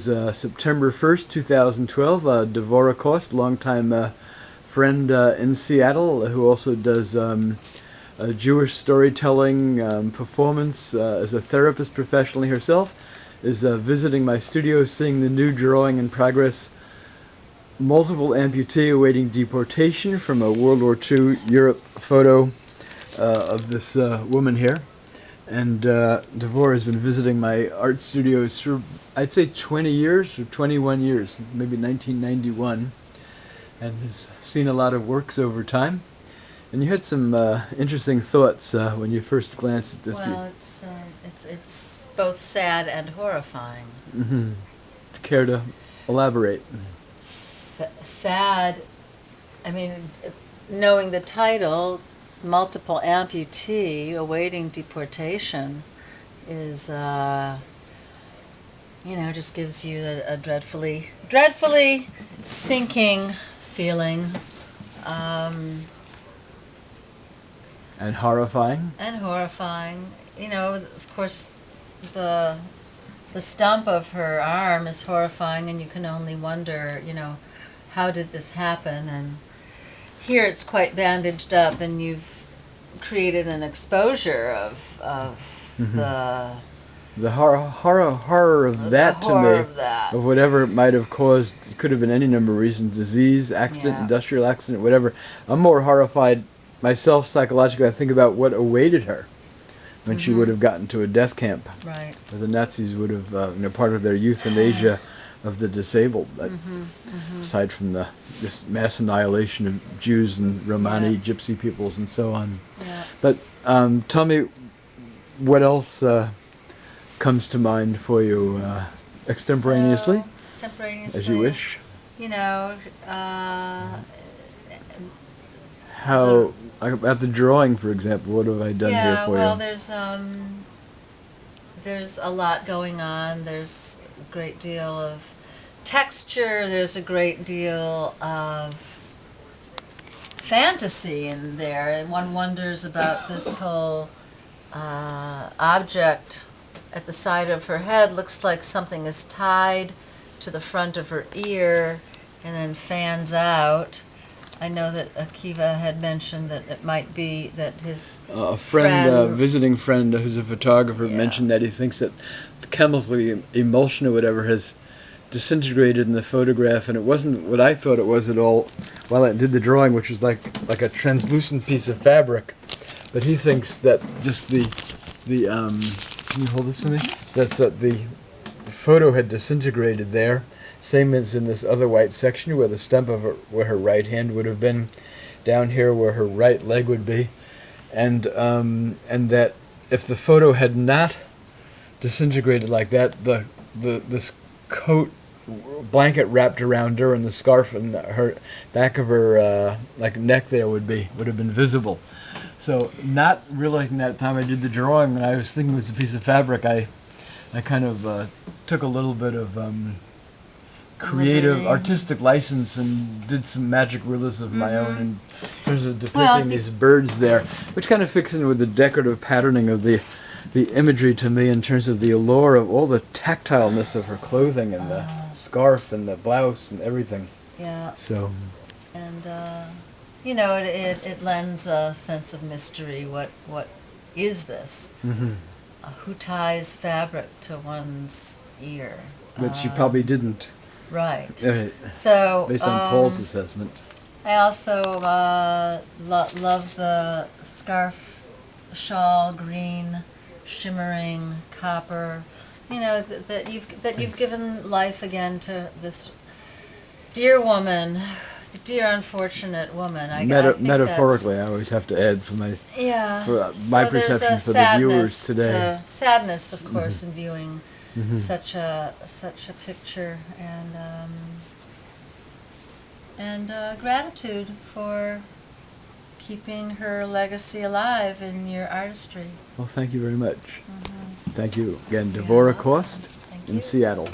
It's September 1st, 2012. Devorah Kost, longtime friend in Seattle, who also does Jewish storytelling performance as a therapist professionally herself, is visiting my studio, seeing the new drawing in progress, Multiple-Amputee awaiting deportation, from a World War II Europe photo of this woman here. And Devorah has been visiting my art studios for, I'd say, 20 years or 21 years, maybe 1991, and has seen a lot of works over time. And you had some interesting thoughts when you first glanced at this. Well, it's both sad and horrifying. Mm-hmm. Care to elaborate? Sad. I mean, knowing the title, Multiple-Amputee awaiting deportation, is, just gives you a dreadfully sinking feeling. And horrifying? And horrifying. Of course, the stump of her arm is horrifying, and you can only wonder, how did this happen? And here it's quite bandaged up, and you've created an exposure of the horror of that to me, of whatever it might have caused. It could have been any number of reasons: disease, accident, industrial accident, whatever. I'm more horrified myself psychologically. I think about what awaited her when she would have gotten to a death camp. Right. Where the Nazis would have, part of their euthanasia of the disabled, aside from this mass annihilation of Jews and Romani, Gypsy peoples, and so on. Yeah. But tell me, what else comes to mind for you extemporaneously? Extemporaneously, as you wish. How about the drawing, for example? What have I done here for you? Yeah, well, there's a lot going on. There's a great deal of texture. There's a great deal of fantasy in there, and one wonders about this whole object at the side of her head. Looks like something is tied to the front of her ear and then fans out. I know that Akiva had mentioned that it might be that his visiting friend who's a photographer, mentioned that he thinks that the chemical emulsion or whatever has disintegrated in the photograph, and it wasn't what I thought it was at all while I did the drawing, which was like a translucent piece of fabric. But he thinks that just the can you hold this for me? That's that the photo had disintegrated there. Same as in this other white section where the stump of where her right hand would have been, down here where her right leg would be, and that if the photo had not disintegrated like that, this coat blanket wrapped around her and the scarf and her back of her neck there would have been visible. So not realizing that time I did the drawing, and I was thinking it was a piece of fabric, I kind of took a little bit of creative, artistic license and did some magic realism of my own in terms of depicting these birds there, which kind of fits in with the decorative patterning of the imagery to me in terms of the allure of all the tactileness of her clothing and the scarf and the blouse and everything. Yeah. So. And it lends a sense of mystery. What is this? Who ties fabric to one's ear? But she probably didn't. Right. So, based on Paul's assessment. I also love the scarf, shawl, green, shimmering copper. That you've given life again to this dear woman, the dear unfortunate woman. I think metaphorically, I always have to add for my perception for the viewers today. Sadness, of course, in viewing such a picture, and gratitude for keeping her legacy alive in your artistry. Well, thank you very much. Thank you again, Devorah Kost in Seattle.